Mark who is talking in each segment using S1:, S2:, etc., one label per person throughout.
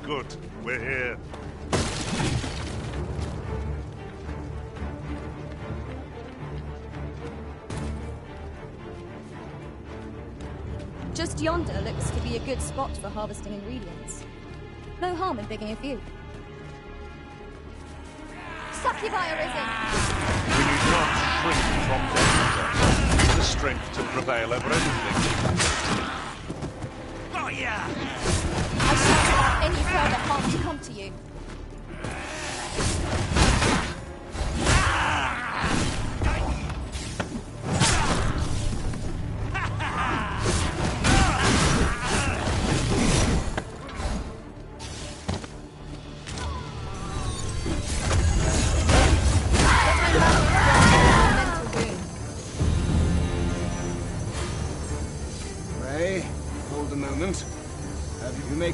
S1: Good. We're here.
S2: Just yonder looks to be a good spot for harvesting ingredients. No harm in digging a few. Succubi arisen!
S1: We need not shrink from danger. The strength to prevail over anything.
S3: Oh yeah!
S2: I shan't allow any further harm to come to you.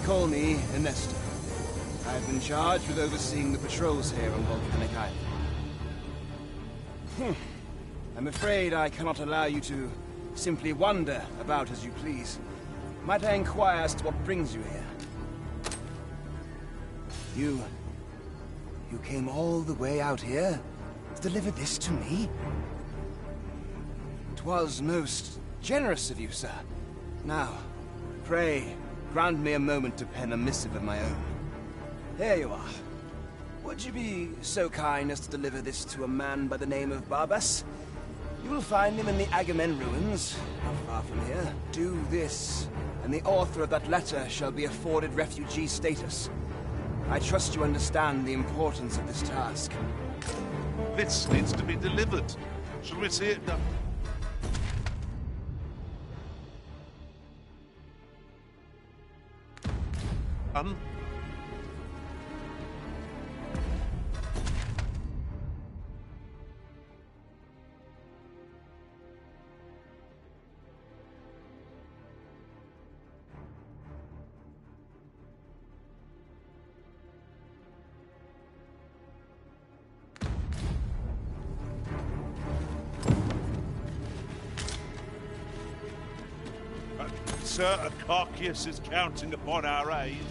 S4: Call me Ernesto. I have been charged with overseeing the patrols here on Volcanic Island. I'm afraid I cannot allow you to simply wander about as you please. Might I inquire as to what brings you here? You came all the way out here to deliver this to me? 'Twas most generous of you, sir. Now, pray, grant me a moment to pen a missive of my own. Here you are. Would you be so kind as to deliver this to a man by the name of Barbas? You will find him in the Agamemnon ruins, not far from here. Do this, and the author of that letter shall be afforded refugee status. I trust you understand the importance of this task.
S1: This needs to be delivered. Shall we see it done? Sir Acarchius is counting upon our aid.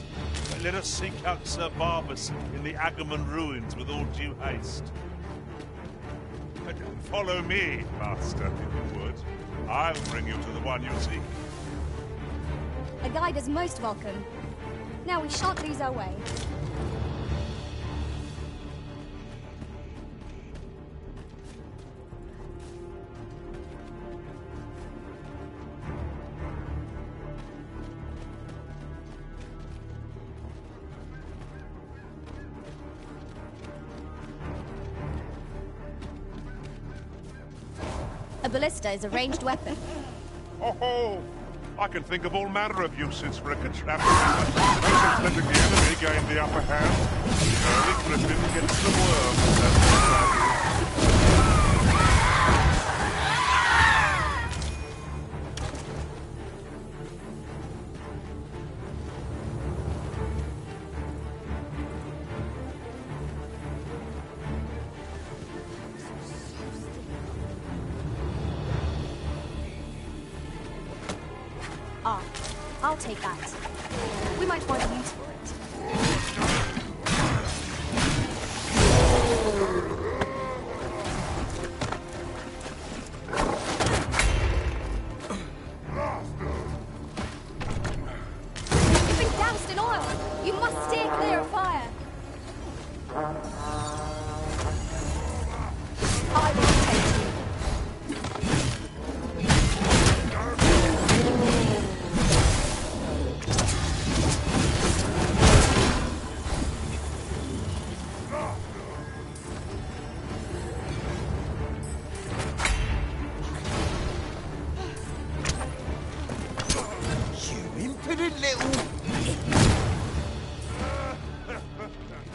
S1: Let us seek out Sir Barbas in the Agamemnon ruins with all due haste. Follow me, Master, if you would. I'll bring you to the one you seek.
S2: A guide is most welcome. Now we shan't lose our way. A ballista is a ranged weapon.
S1: Oh, I can think of all manner of uses for a contraption. Since letting the enemy gain the upper hand, early Griffin gets the worm.
S2: I'll take that. We might find a use for it. You've been doused in oil! You must steer clear of fire! I will take you.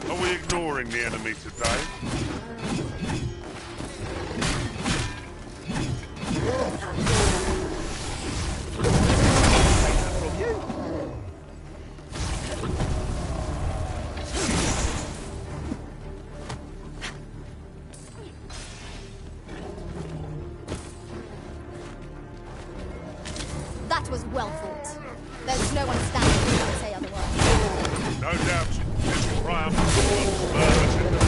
S2: Are we ignoring the enemy today? That was well fought. There's no one standing in our tail. otherwise.
S1: No doubt his triumph will spur us into defeat.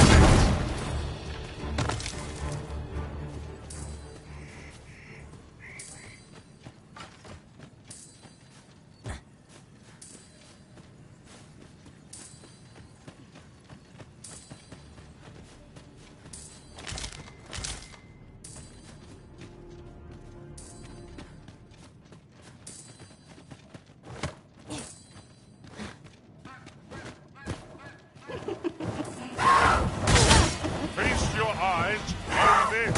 S1: Feast your eyes on this!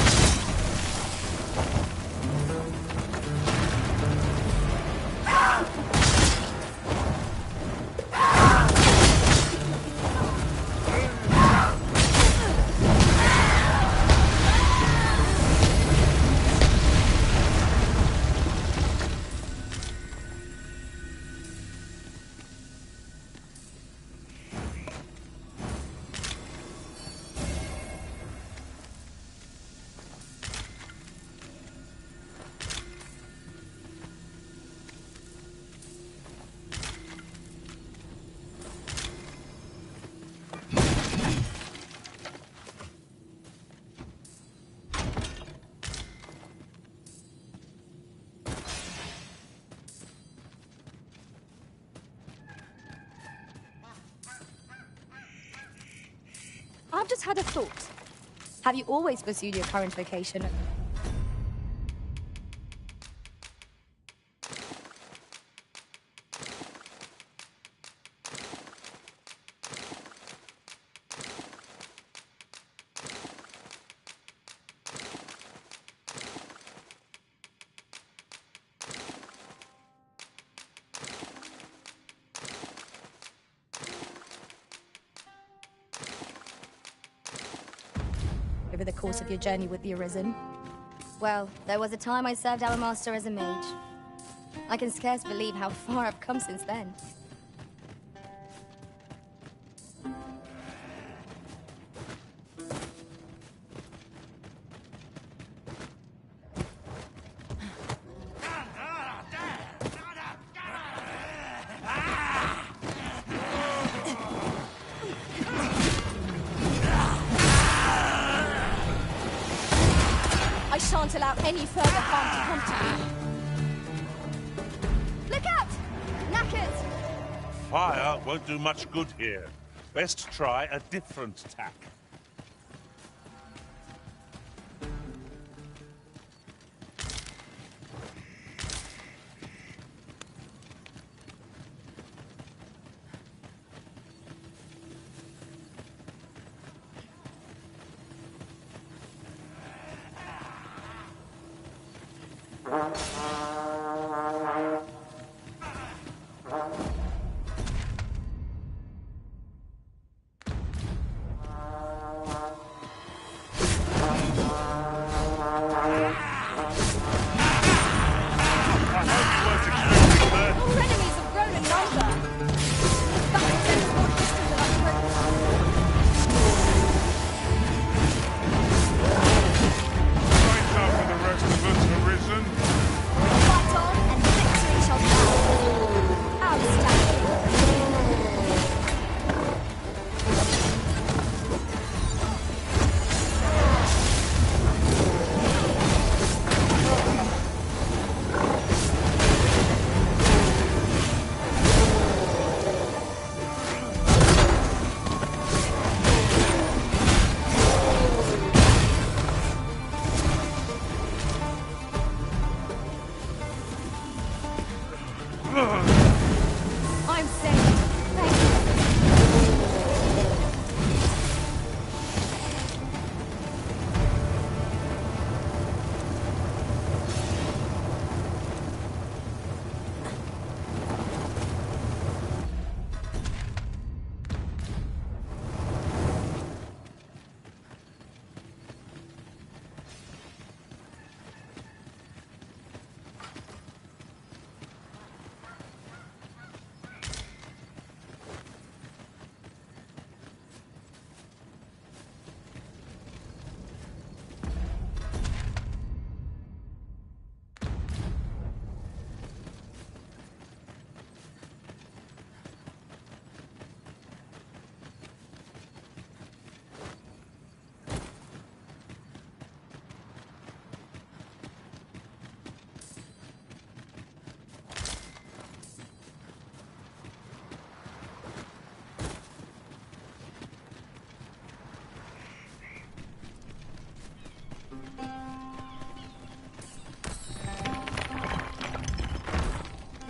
S2: I've just had a thought. Have you always pursued your current vocation? Over the course of your journey with the Arisen? Well, there was a time I served our master as a mage. I can scarce believe how far I've come since then. I shan't allow any further harm to come to you. Look out! Knackers!
S1: Fire won't do much good here. Best try a different tack.
S2: Our enemies have grown in number. That extends more distant than our
S1: Right after the rest of us have risen.
S2: Fight on, and victory shall come. Outstanding. I'm saved. Thank you.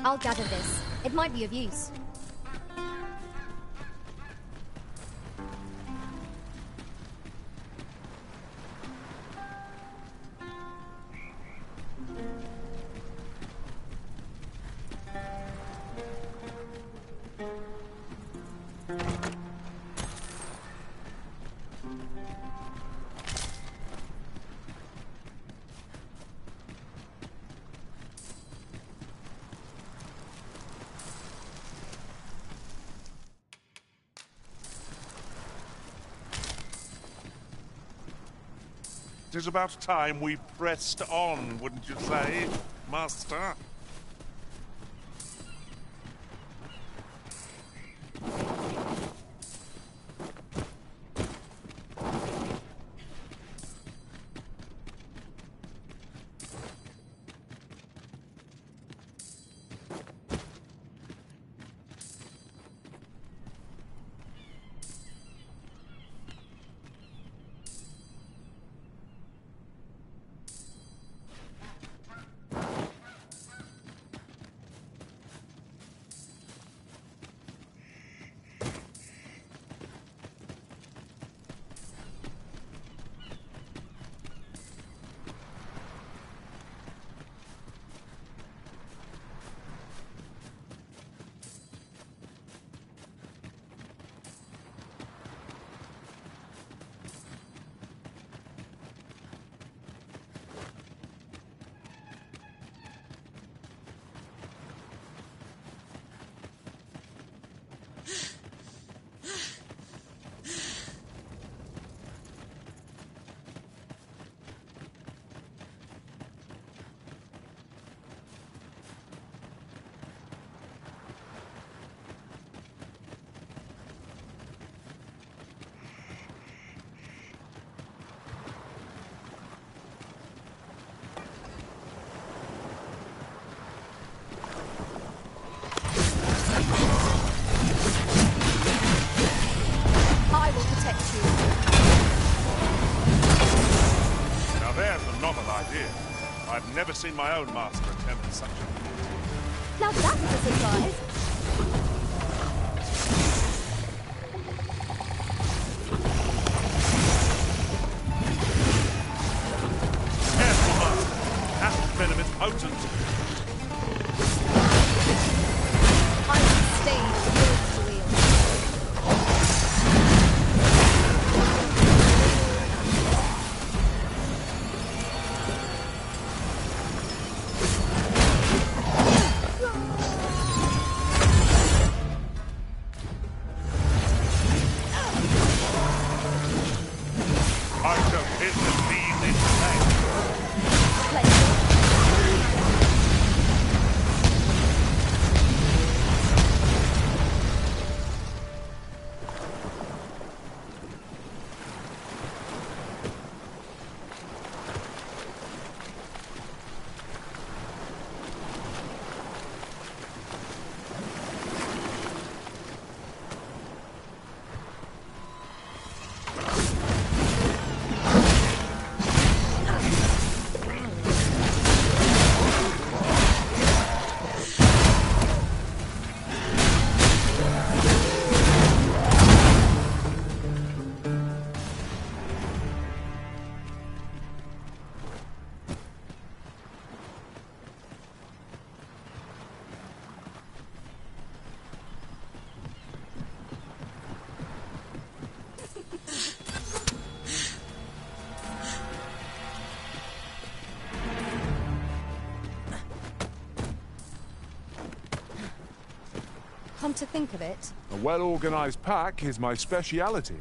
S2: I'll gather this. It might be of use.
S1: It is about time we pressed on, wouldn't you say, Master? I've never seen my own master attempt such a feat.
S2: Now that is a surprise.
S1: Careful, master. That venom is potent.
S2: I will stay yours to wield. Come to think of it,
S5: A well-organized pack is my speciality.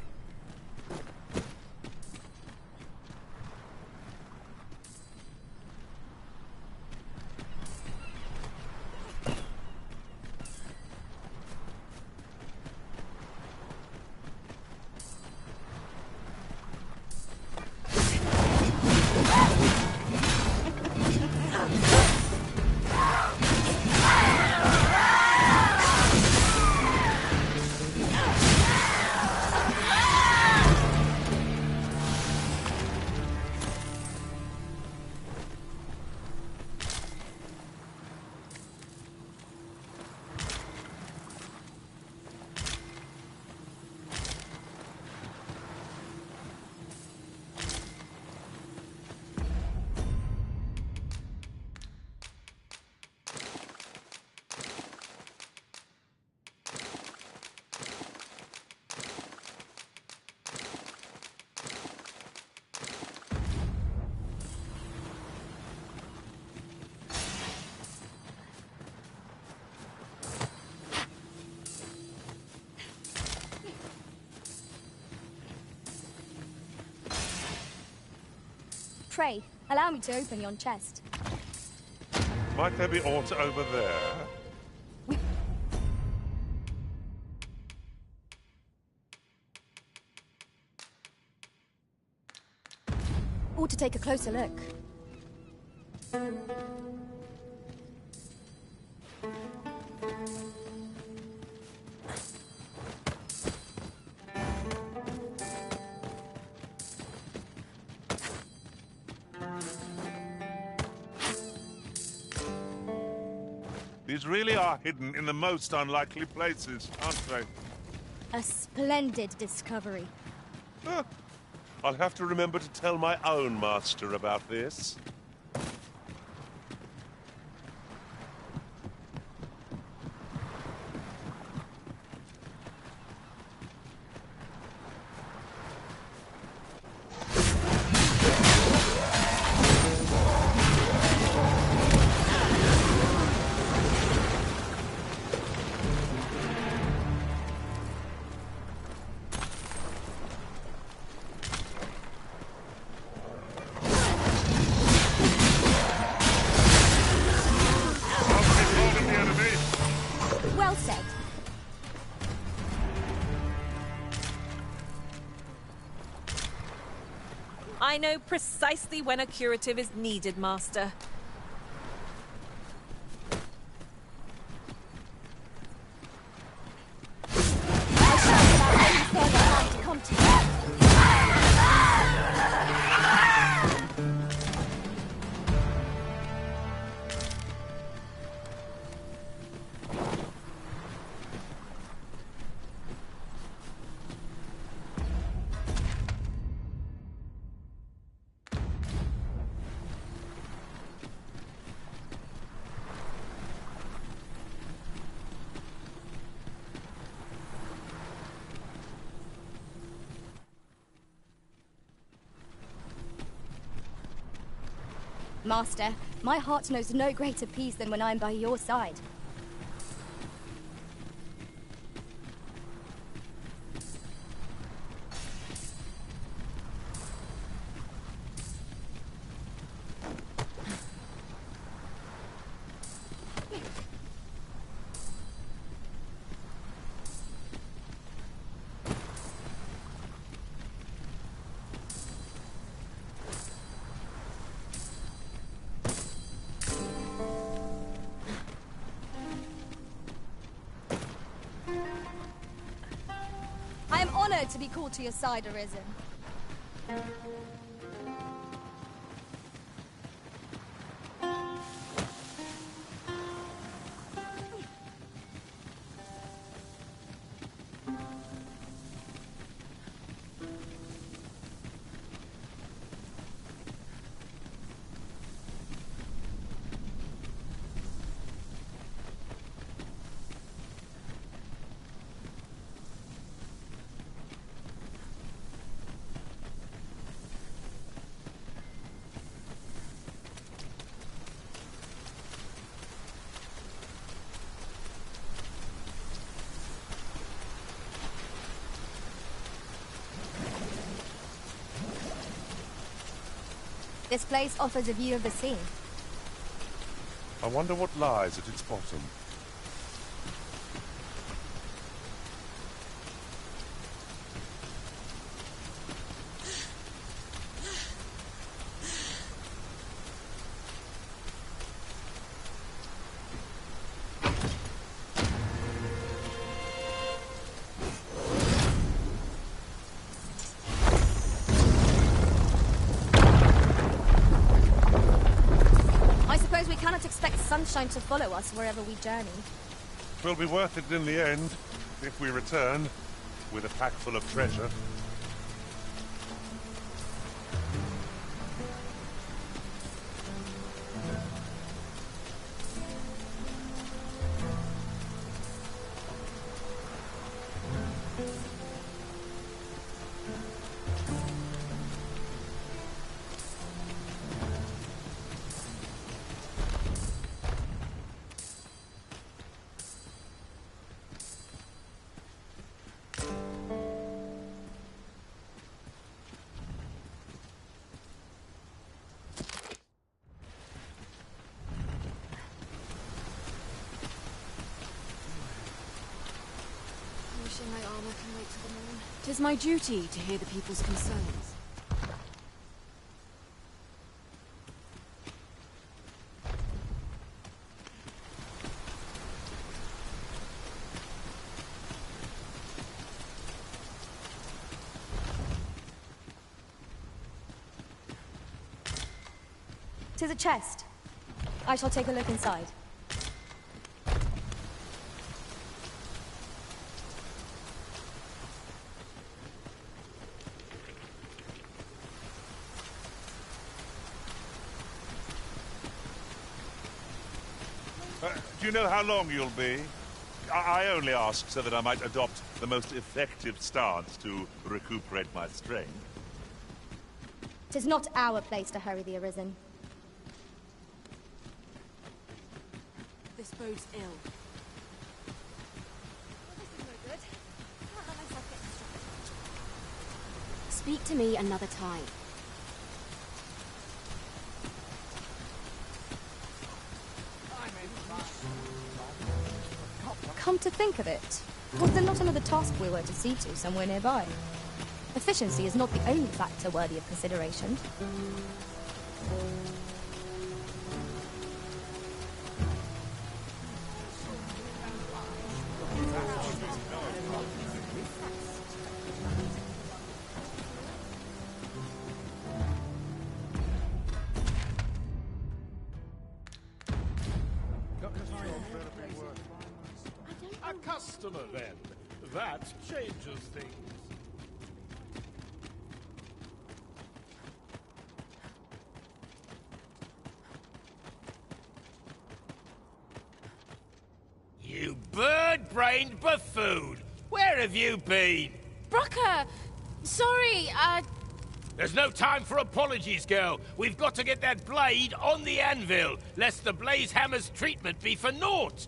S2: Pray, allow me to open yon chest.
S1: Might there be aught over there?
S2: Ought to take a closer look.
S1: These really are hidden in the most unlikely places, aren't they?
S2: A splendid discovery.
S1: Huh. I'll have to remember to tell my own master about this.
S2: Well said.
S6: I know precisely when a curative is needed, Master.
S2: I shall allow any further harm to come to you. Master, my heart knows no greater peace than when I am by your side. I am honored to be called to your side, Arisen. This place offers a view of the sea.
S1: I wonder what lies at its bottom.
S2: I suppose we cannot expect sunshine to follow us wherever we journey.
S1: Will be worth it in the end, if we return, with a pack full of treasure.
S7: My armor can wait till the morn. 'Tis my duty to hear the people's concerns.
S2: Tis a chest. I shall take a look inside.
S1: Do you know how long you'll be? I only ask so that I might adopt the most effective stance to recuperate my strength.
S2: 'Tis not our place to hurry the Arisen.
S7: This bodes ill. Speak to me another time.
S2: Come to think of it, was there not another task we were to see to somewhere nearby? Efficiency is not the only factor worthy of consideration.
S8: A customer, then. That changes things.
S3: You bird-brained buffoon! Where have you been?
S7: Brocker! Sorry,
S3: There's no time for apologies, girl. We've got to get that blade on the anvil, lest the blaze hammer's treatment be for naught.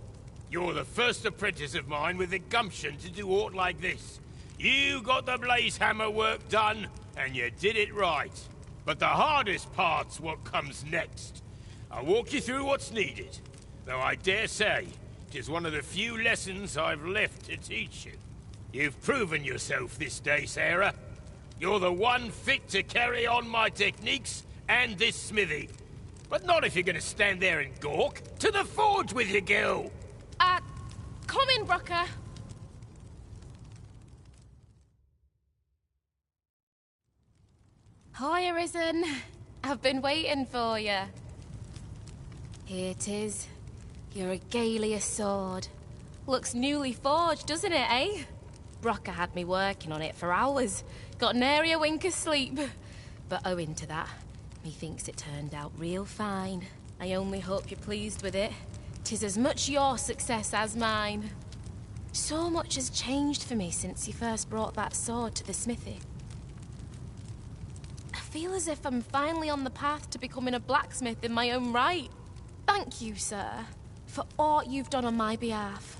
S3: You're the first apprentice of mine with the gumption to do aught like this. You got the blaze hammer work done, and you did it right. But the hardest part's what comes next. I'll walk you through what's needed, though I dare say it is one of the few lessons I've left to teach you. You've proven yourself this day, Sarah. You're the one fit to carry on my techniques and this smithy. But not if you're gonna stand there and gawk. To the forge with you, girl!
S7: come in, Brocker. Hi, Arisen. I've been waiting for you. Here 'tis. Your regalia sword. Looks newly forged, doesn't it, eh? Brocker had me working on it for hours. Got nary a wink of sleep. But owing to that, methinks it turned out real fine. I only hope you're pleased with it. 'Tis as much your success as mine. So much has changed for me since you first brought that sword to the smithy. I feel as if I'm finally on the path to becoming a blacksmith in my own right. Thank you, sir, for all you've done on my behalf.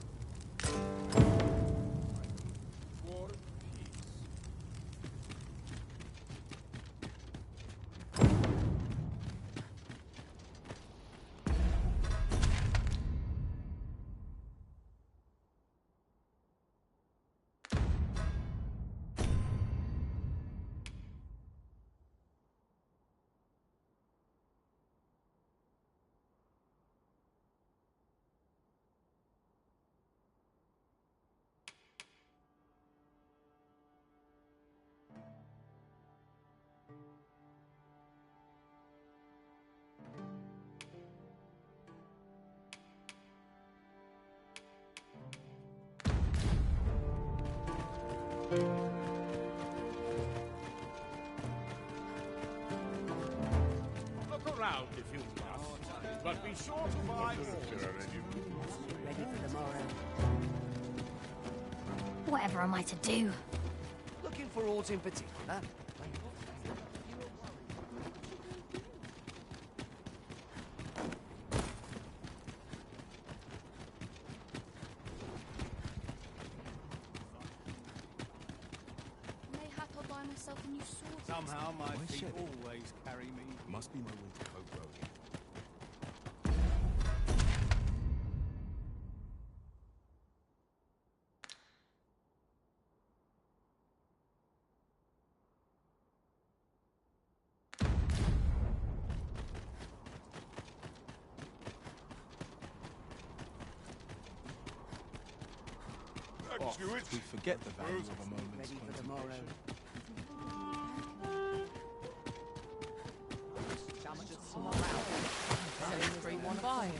S8: Look around if you must, but be sure to buy all.
S9: Ready for the morrow.
S2: Whatever am I to do?
S4: Looking for aught in particular?
S2: Mayhap I'll buy myself a new sword.
S10: Somehow my feet always carry me. Must be my winter coat growing. Oft we forget the value of a moment's
S9: Ready for the morrow.
S7: So 315.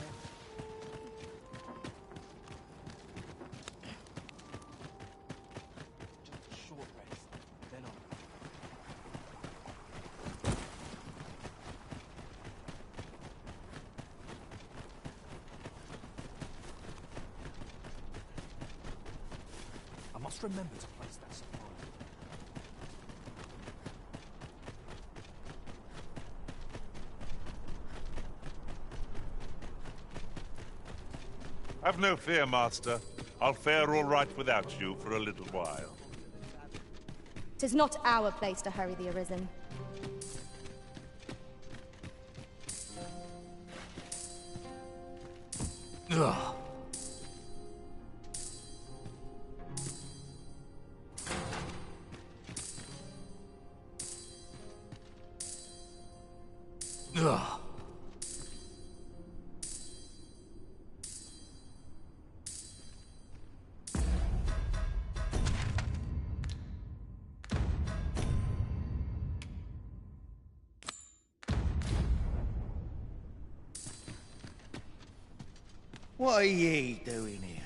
S10: short rest, then on. I must remember to place that supply.
S1: Have no fear, Master. I'll fare all right without you for a little while.
S2: 'Tis not our place to hurry the Arisen.
S3: Ugh. Ugh.
S11: What are ye doing here?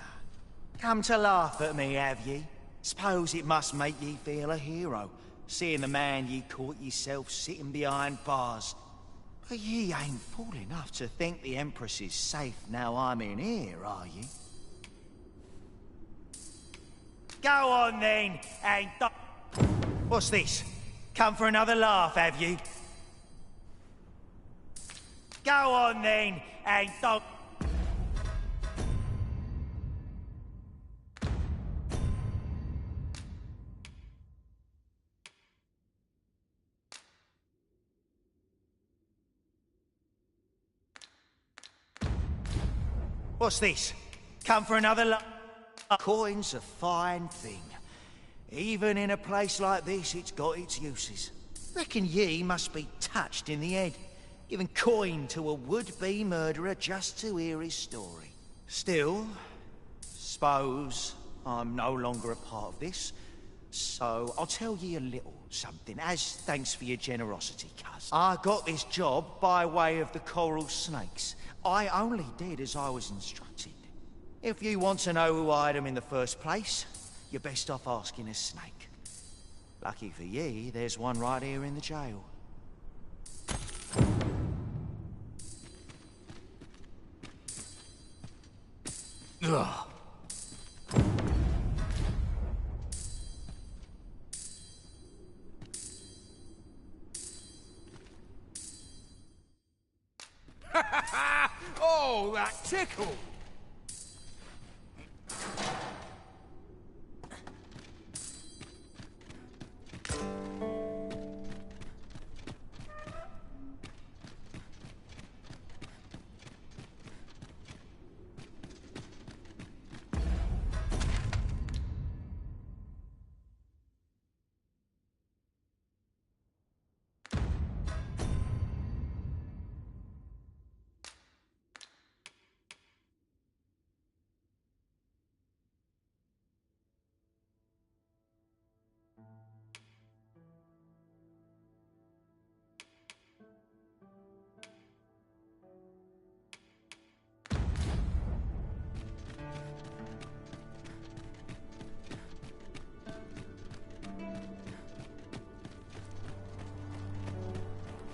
S11: Come to laugh at me, have ye? Suppose it must make ye feel a hero, seeing the man ye caught yourself sitting behind bars. But ye ain't fool enough to think the Empress is safe now I'm in here, are ye? Go on then, and what's this? Come for another laugh, have you? Go on then, and don't... What's this? Come for another Coin's a fine thing. Even in a place like this, it's got its uses. Reckon ye must be touched in the head, giving coin to a would-be murderer just to hear his story. Still, suppose I'm no longer a part of this, so I'll tell ye a little something, as thanks for your generosity, cuz. I got this job by way of the coral snakes. I only did as I was instructed. If you want to know who hired them in the first place, you're best off asking a snake. Lucky for ye, there's one right here in the jail.
S3: Ugh.
S8: Oh, that tickle!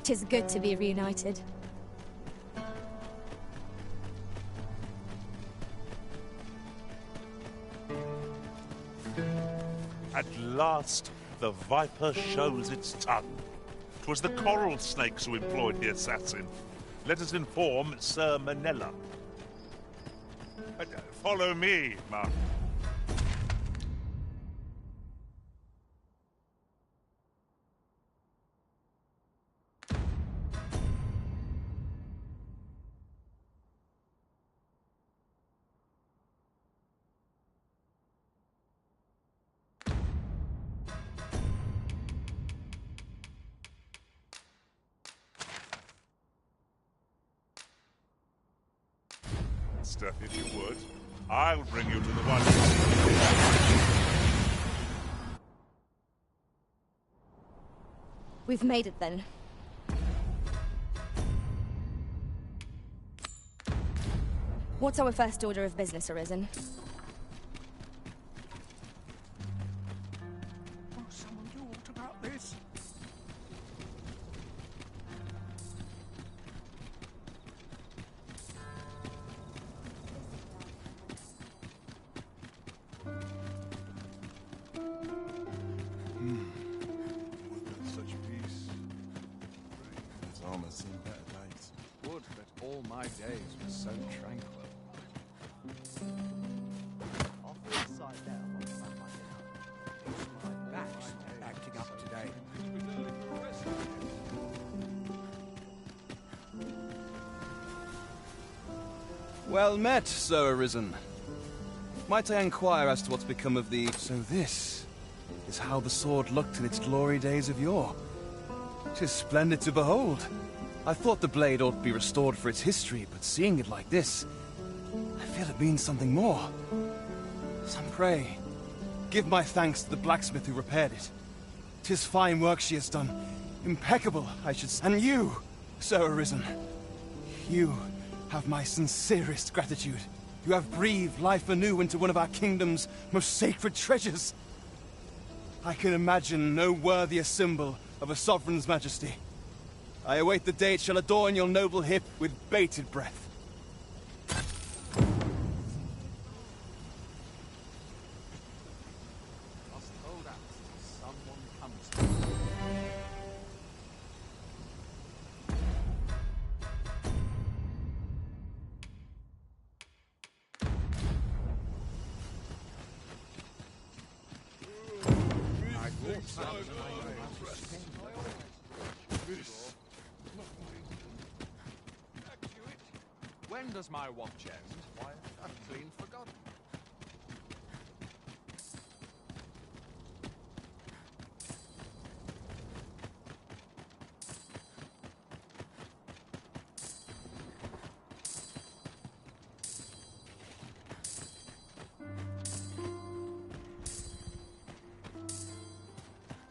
S2: Tis good to be reunited.
S1: At last, the viper shows its tongue. 'Twas the coral snakes who employed the assassin. Let us inform Sir Manella. Follow me, Mark. Stuff, if you would. I'll bring you to the one.
S2: We've made it then. What's our first order of business, Arisen?
S10: Oh, someone do what about this?
S12: Would that such peace? His armor seen better days.
S10: Would that all my days were so tranquil. That's acting up today.
S4: Well met, Sir Arisen. Might I inquire as to what's become of the... So this is how the sword looked in its glory days of yore. 'Tis splendid to behold. I thought the blade ought to be restored for its history, but seeing it like this, I feel it means something more. Some pray, give my thanks to the blacksmith who repaired it. 'Tis fine work she has done. Impeccable, I should say. And you, Sir Arisen, you have my sincerest gratitude. You have breathed life anew into one of our kingdom's most sacred treasures. I can imagine no worthier symbol of a sovereign's majesty. I await the day it shall adorn your noble hip with bated breath.
S10: Must hold out till someone comes. When does my watch end? Why, I've clean forgotten.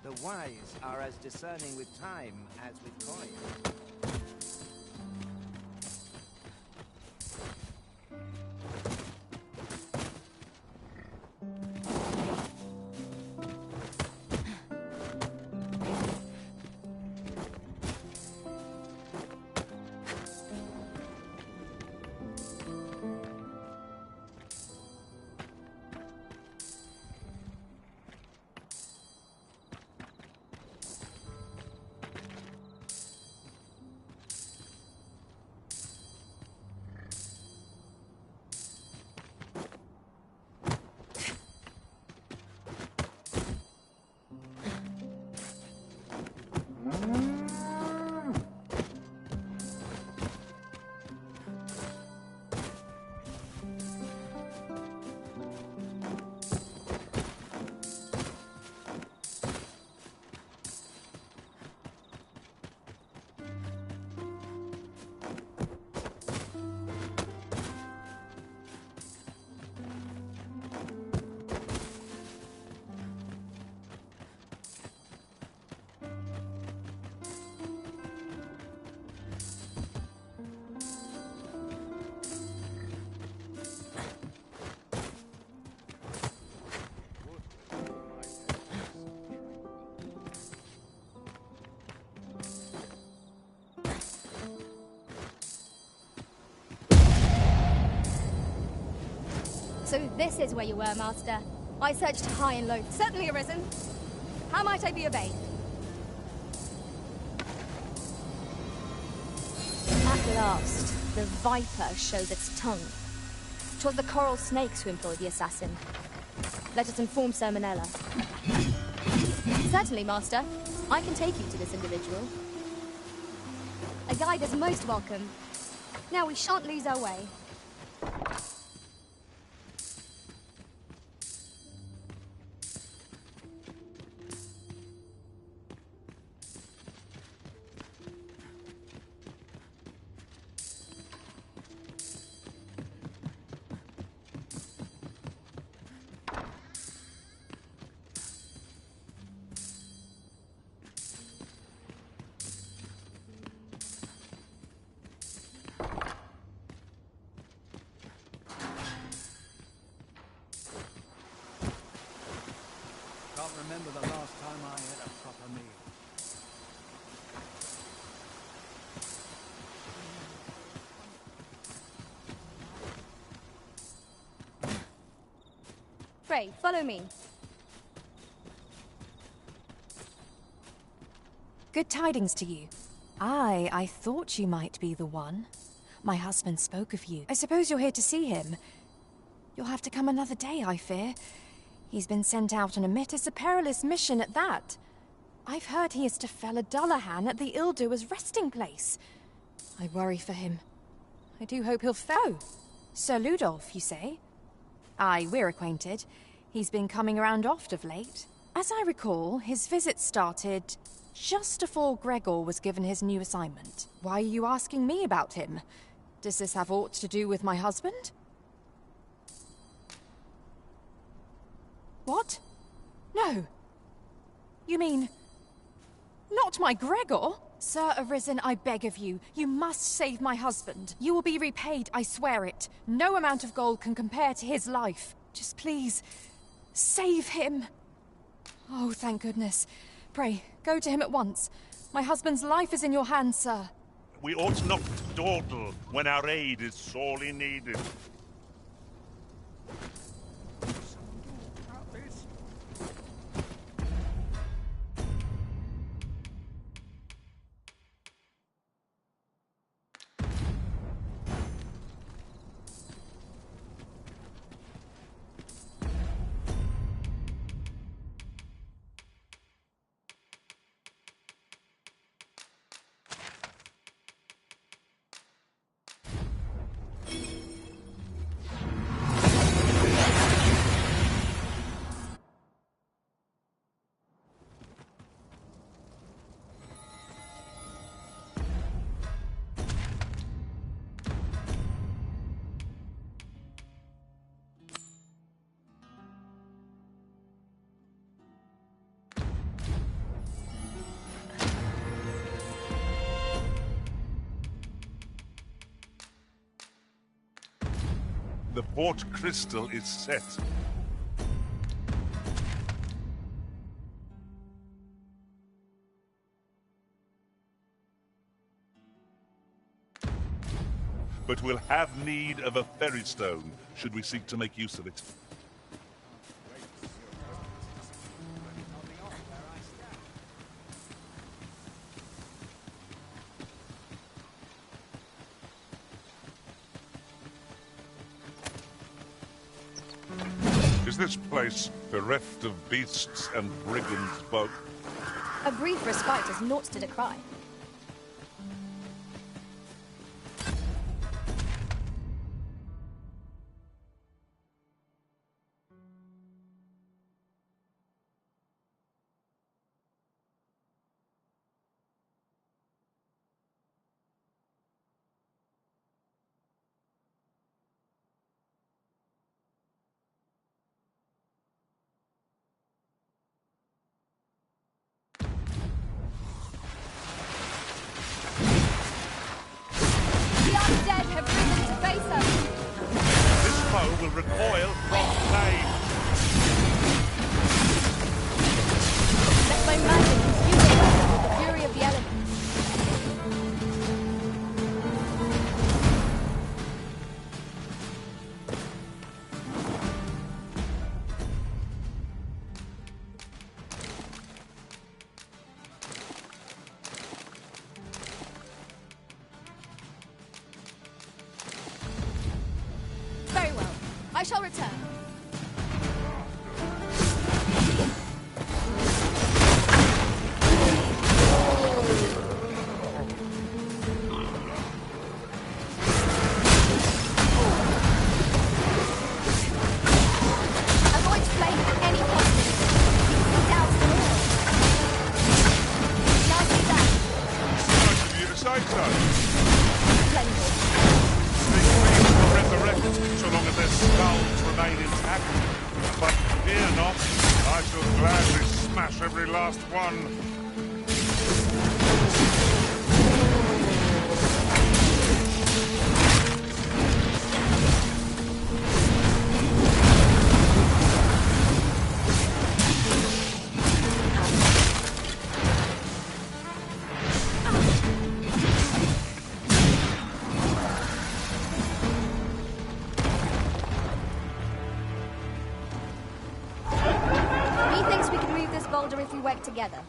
S11: The wise are as discerning with time as with coin.
S2: So this is where you were, Master. I searched high and low. Certainly, Arisen. How might I be obeyed? At last, the viper showed its tongue. 'Twas the coral snakes who employed the assassin. Let us inform Sir Manella. Certainly, Master. I can take you to this individual. A guide is most welcome. Now we shan't lose our way. Pray, follow me.
S13: Good tidings to you. Aye, I thought you might be the one. My husband spoke of you. I suppose you're here to see him. You'll have to come another day, I fear. He's been sent out on a It's a perilous mission at that. I've heard he is to fell a Dullahan at the Ill-Doer's resting place. I worry for him. I do hope he'll fell. Sir Ludolf, you say? Aye, we're acquainted. He's been coming around oft of late. As I recall, his visit started just before Gregor was given his new assignment. Why are you asking me about him? Does this have aught to do with my husband? What? No. You mean... not my Gregor? Sir Arisen, I beg of you. You must save my husband. You will be repaid, I swear it. No amount of gold can compare to his life. Just please, save him. Oh, thank goodness. Pray, go to him at once. My husband's life is in your hands, sir.
S1: We ought not to dawdle when our aid is sorely needed. The port crystal is set. But we'll have need of a ferry stone, should we seek to make use of it. Is this place bereft of beasts and brigands both?
S2: A brief respite is naught to decry.
S1: Will recoil from pain.
S2: Let my magic infuse itself with the fury of the elements. Very well. I shall return. Avoid flame at any cost. Douse them all. Nicely done.
S1: Nice of you to say so.
S2: Splendid.
S1: Will resurrect so long as their skulls remain intact. But fear not, I shall gladly smash every last one.
S2: harder if we work together.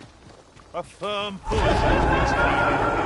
S1: A firm push this time.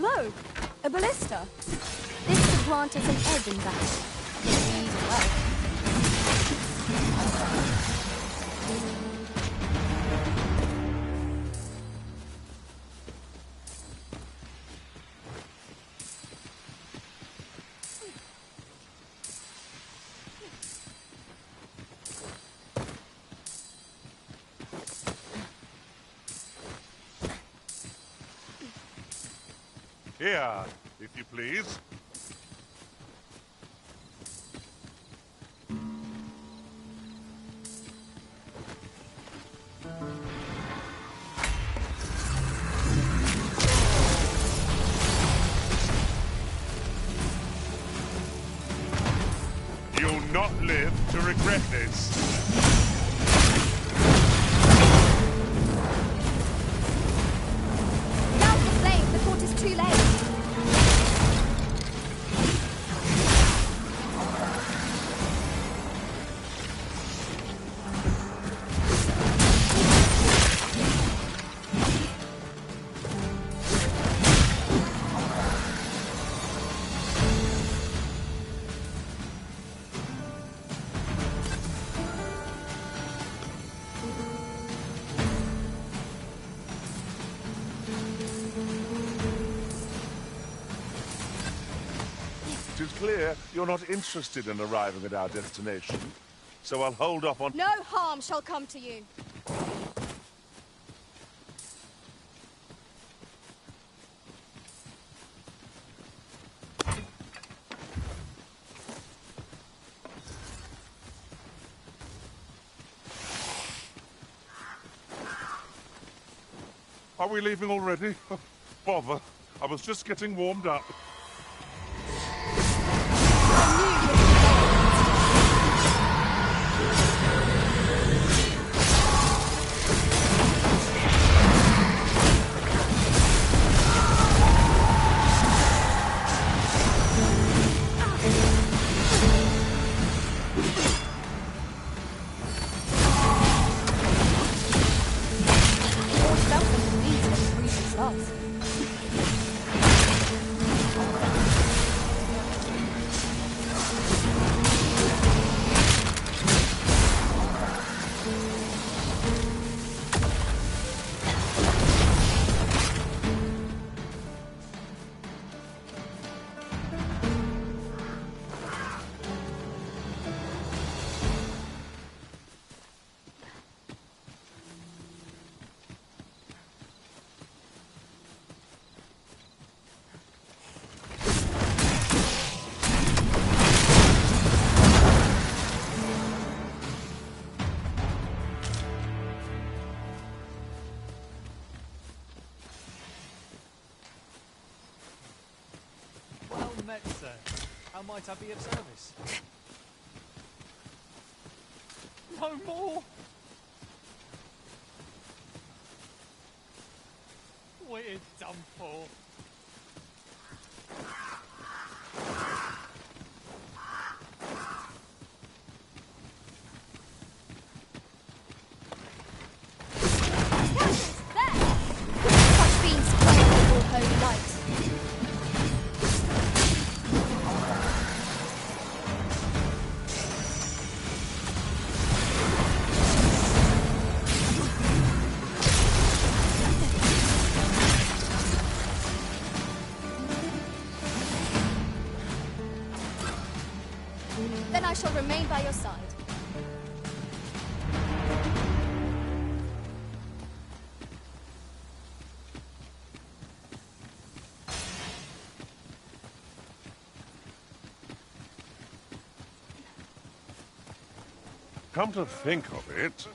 S2: Look, a ballista. This could grant us an edge in battle. Indeed, well.
S1: Here, if you please. You'll not live to regret this.
S2: Too late.
S1: It is clear you're not interested in arriving at our destination, so I'll hold off on—
S2: No harm shall come to you.
S1: Are we leaving already? Bother. I was just getting warmed up.
S10: Met, sir. How might I be of service? No more! What is done for?
S2: Such beings claim your holy light. then I shall remain by your side.
S1: Come to think of it,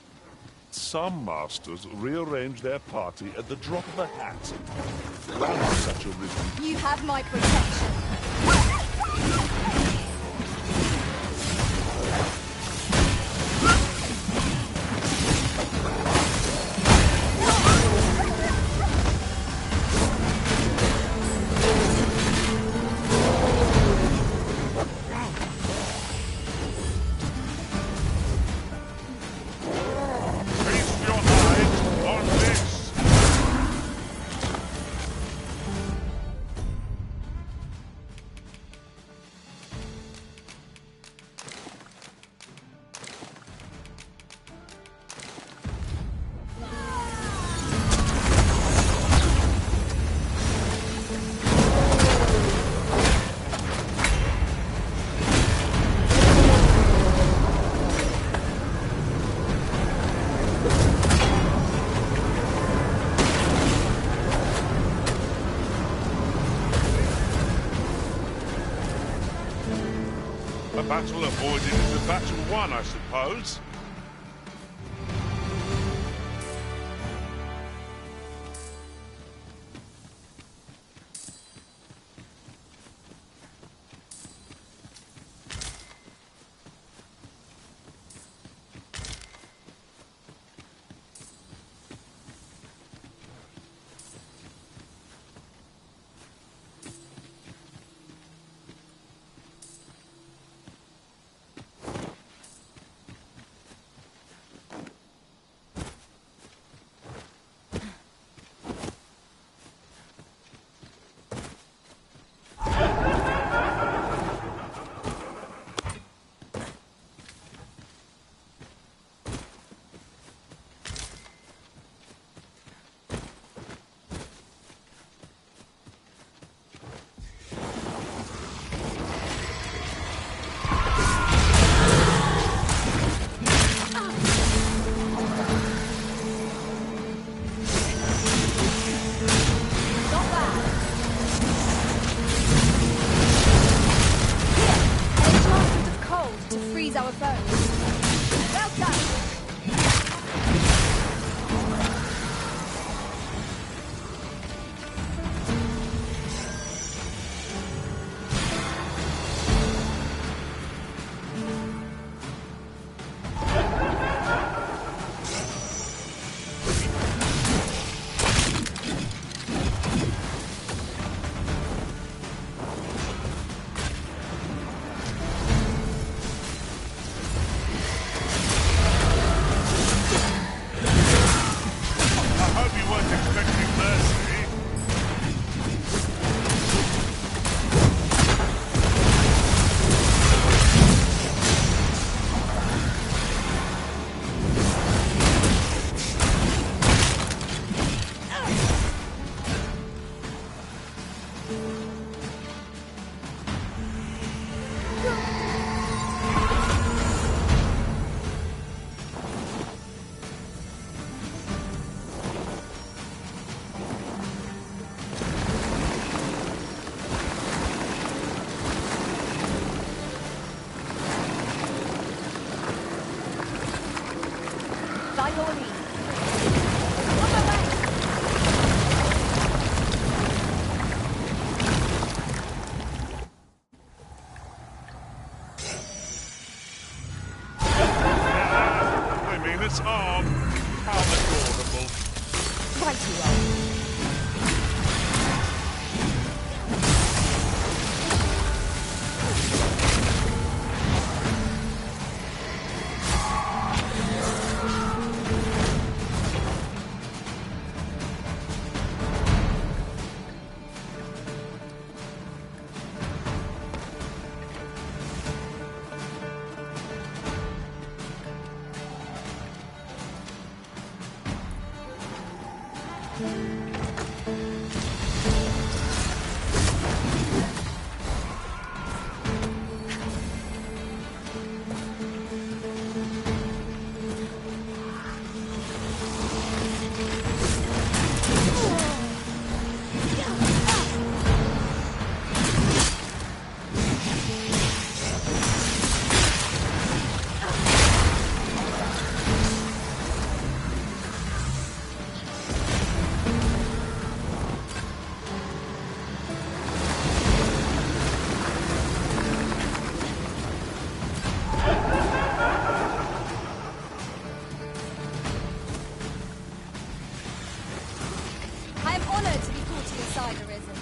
S1: some masters rearrange their party at the drop of a hat. Grant such a rhythm.
S2: You have my protection.
S1: A battle avoided is a battle won, I suppose.
S2: side, Arisen.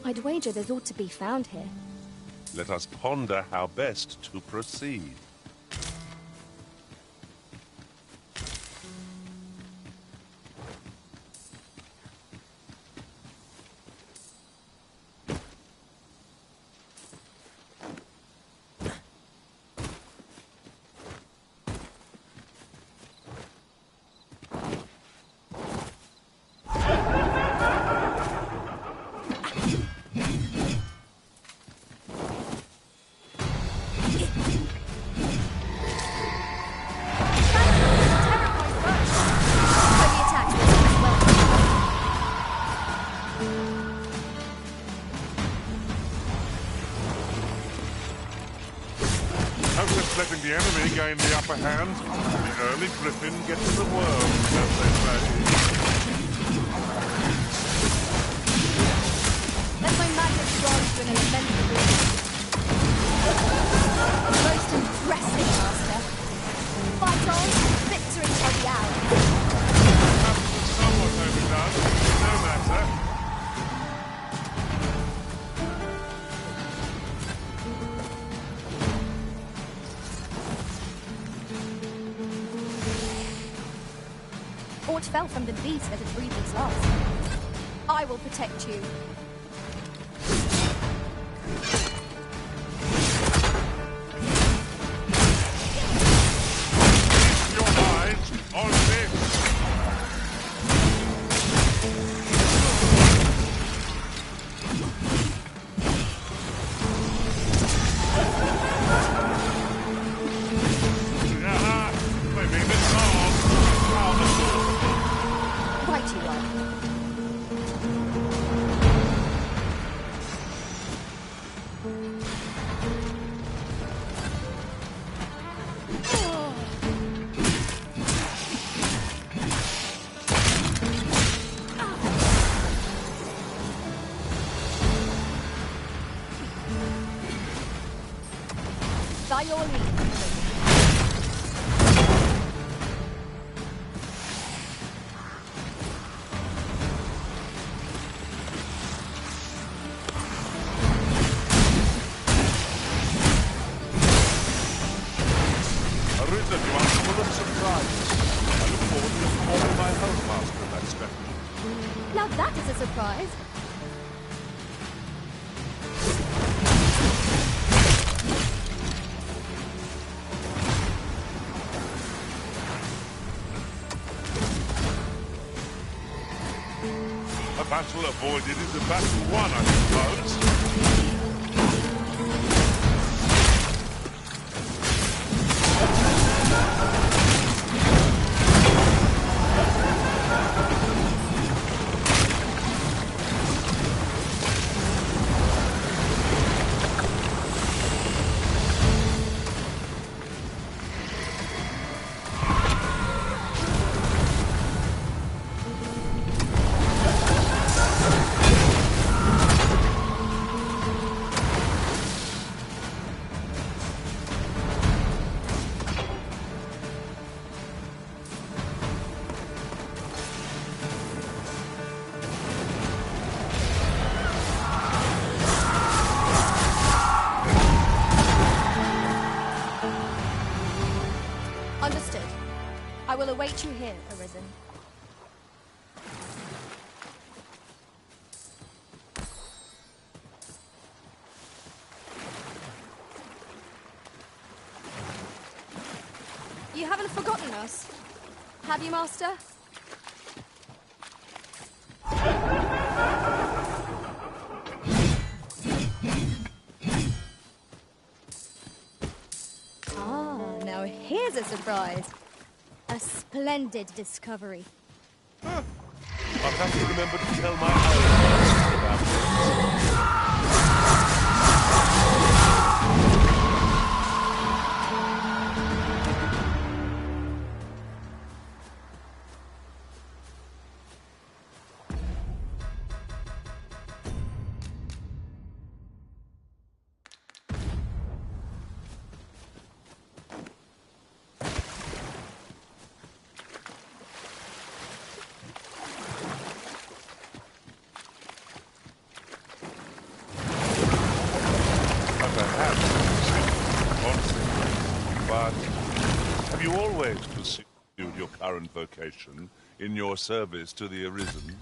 S2: I'd wager there's ought to be found here.
S1: Let us ponder how best to proceed. Letting the enemy gain the upper hand. The early griffin gets the worm, as they say.
S2: Let my magic rise to an elemental rhythm. Most impressive, Master. Fight on, victory for the hour.
S1: Perhaps somewhat overdone. No matter.
S2: Aught fell from the beast as it breathed its last. I will protect you.
S1: Keep your eyes on this. They mean it's on.
S2: Right you are. By your leave.
S1: Arisen, you are full of surprises. I look forward to informing my home master of that spectacle.
S2: Now that is a surprise.
S1: A battle avoided is a battle won, I suppose.
S2: Understood. I will await you here, Arisen. You haven't forgotten us, have you, Master? Ah, now here's a surprise. A splendid discovery.
S1: I'll have to remember to tell my others about this. But have you always pursued your current vocation in your service to the Arisen?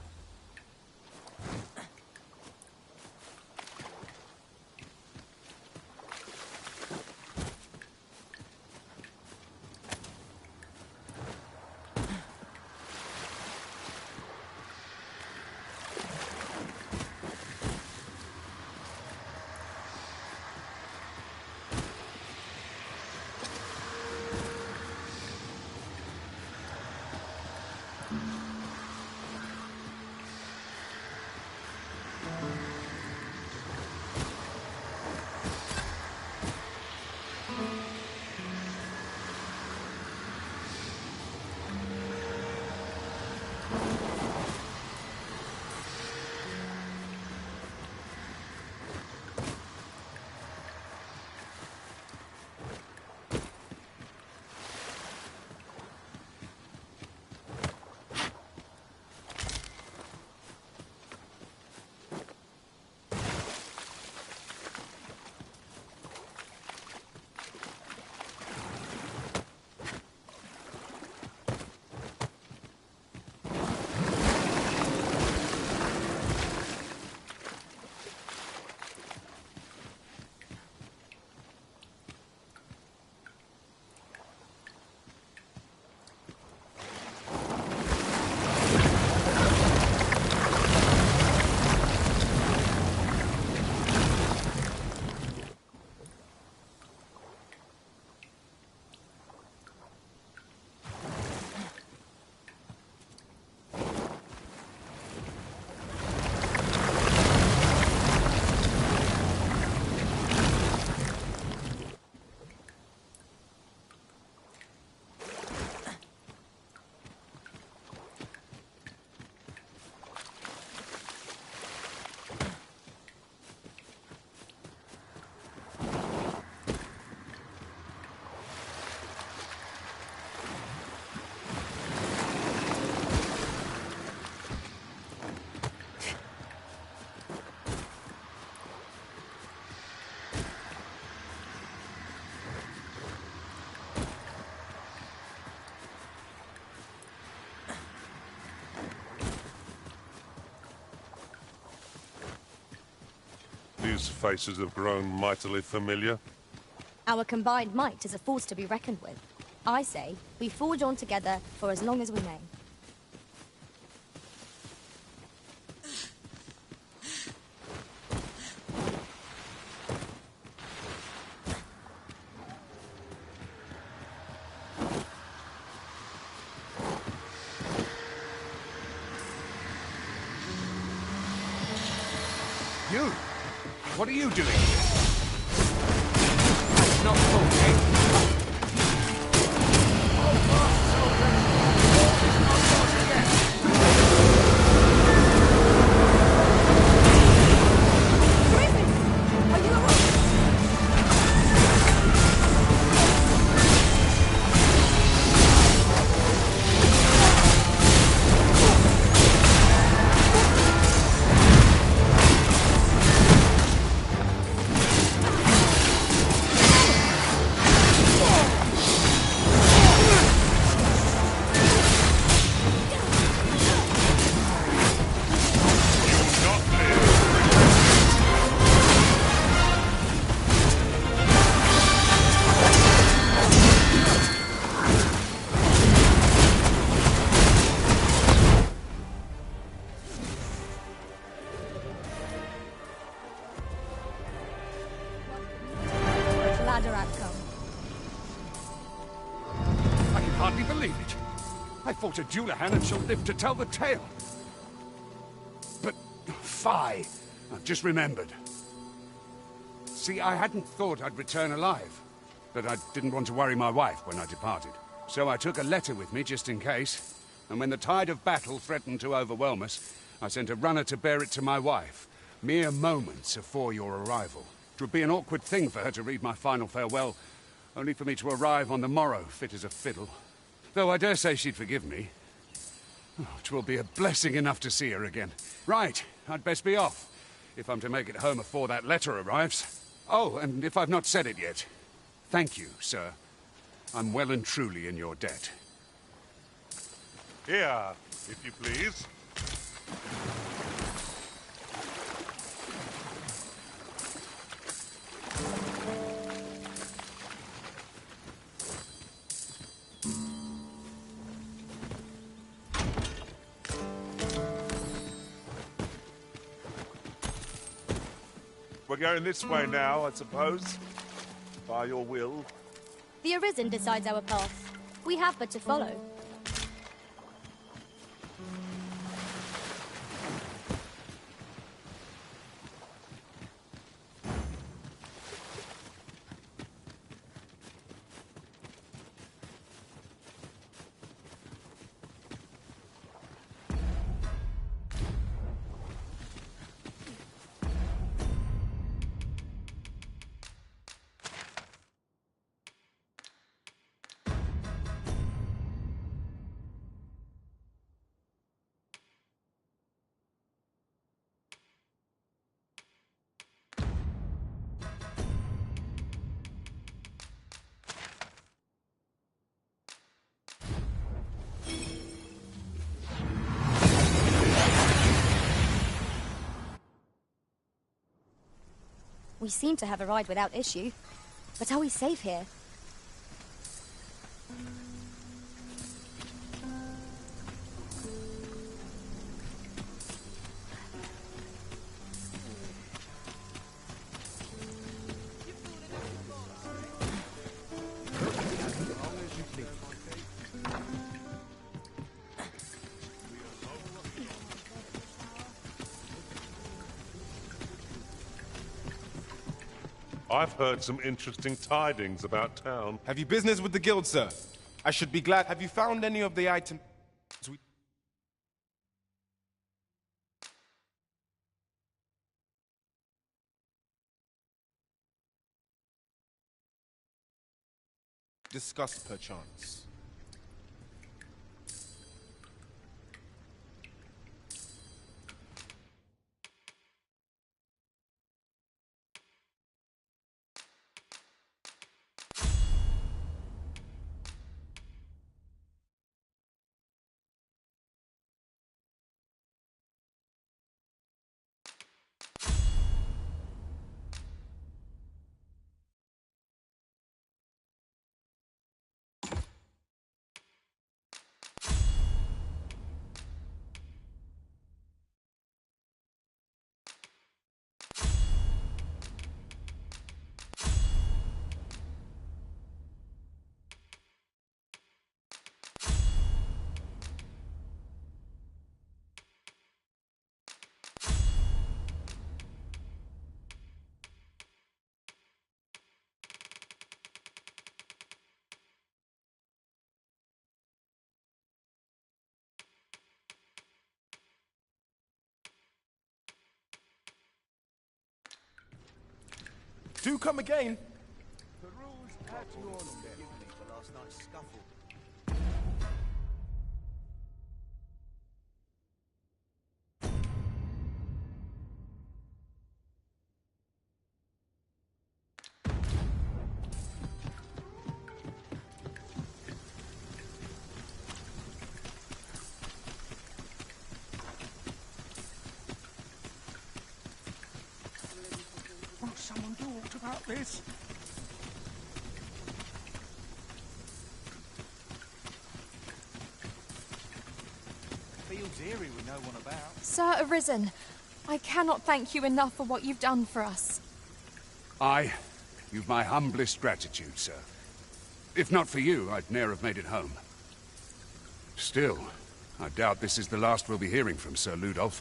S1: These faces have grown mightily familiar.
S2: Our combined might is a force to be reckoned with. I say, we forge on together for as long as we may.
S14: You? What are you doing here? That's not talking. fought a Dullahan and shall live to tell the tale. But, fie, I've just remembered. See, I hadn't thought I'd return alive, but I didn't want to worry my wife when I departed. So I took a letter with me just in case, and when the tide of battle threatened to overwhelm us, I sent a runner to bear it to my wife, mere moments before your arrival. It would be an awkward thing for her to read my final farewell, only for me to arrive on the morrow, fit as a fiddle. Though I dare say she'd forgive me. Oh, 'twill be a blessing enough to see her again. Right, I'd best be off, if I'm to make it home before that letter arrives. Oh, and if I've not said it yet, thank you, sir. I'm well and truly in your debt.
S1: Here, if you please. We're going this way now, I suppose. By your will.
S2: The Arisen decides our path. We have but to follow. We seem to have arrived without issue. But are we safe here?
S1: I've heard some interesting tidings about town.
S15: Have you business with the guild, sir? I should be glad. Have you found any of the items we discussed, perchance? Do come again.
S11: The rules at your step. For last night's scuffle.
S14: Won't someone talk about this?
S11: Feels eerie with no one about.
S13: Sir Arisen, I cannot thank you enough for what you've done for us.
S14: You've my humblest gratitude, sir. If not for you, I'd ne'er have made it home. Still, I doubt this is the last we'll be hearing from Sir Ludolf.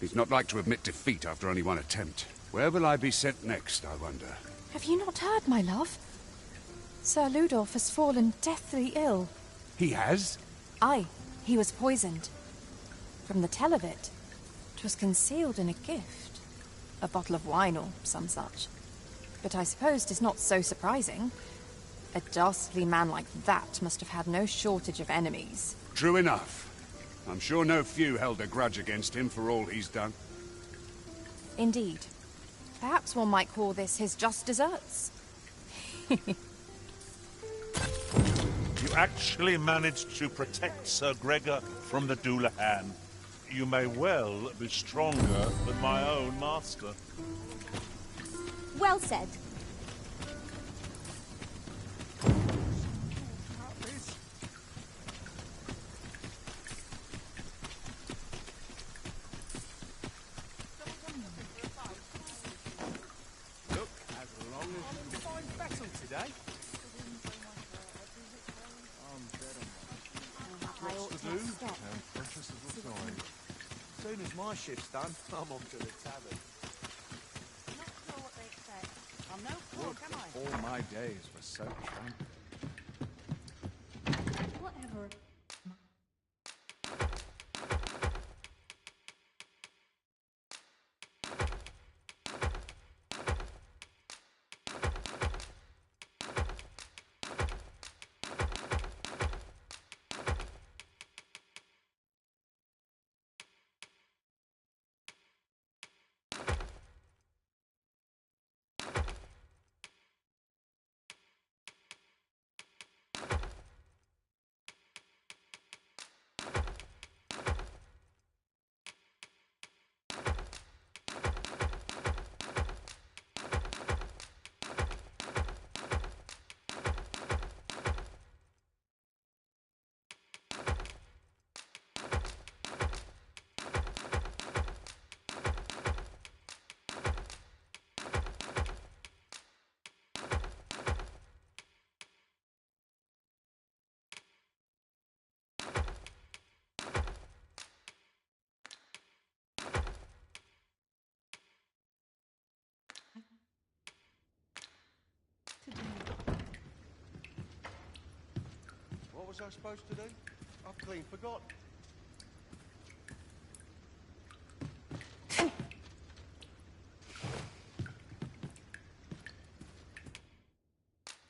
S14: He's not like to admit defeat after only one attempt. Where will I be sent next, I wonder?
S13: Have you not heard, my love? Sir Ludolf has fallen deathly ill.
S14: He has?
S13: Aye, he was poisoned. From the tell of it, 'twas concealed in a gift. A bottle of wine or some such. But I suppose 'tis not so surprising. A dastardly man like that must have had no shortage of enemies.
S14: True enough. I'm sure no few held a grudge against him for all he's done.
S13: Indeed. Perhaps one might call this his just deserts.
S16: You actually managed to protect Sir Gregor from the Doulahan. You may well be stronger than my own master.
S2: Well said.
S10: Look, as long as you can find vessel today.
S12: What's to do? And precious little time.
S11: As soon as my shift's done, I'm off to the tavern.
S9: Not sure what they expect. I'm no fool, am I?
S10: All my days were so tranquil.
S9: Whatever.
S12: What was I supposed to do? I've clean forgot.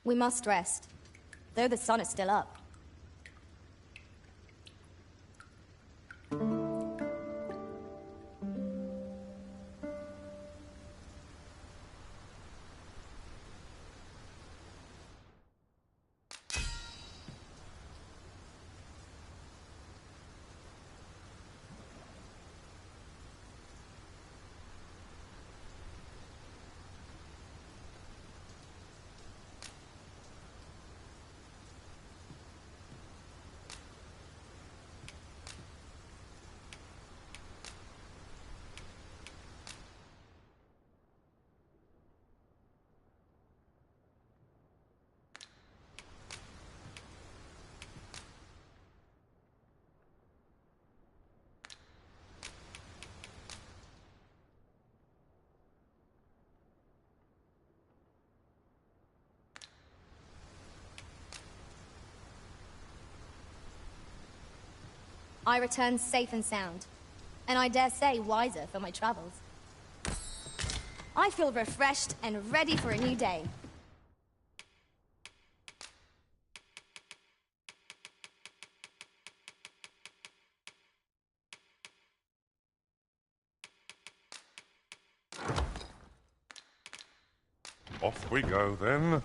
S2: We must rest, though the sun is still up. I return safe and sound, and I dare say wiser for my travels. I feel refreshed and ready for a new day.
S1: Off we go then.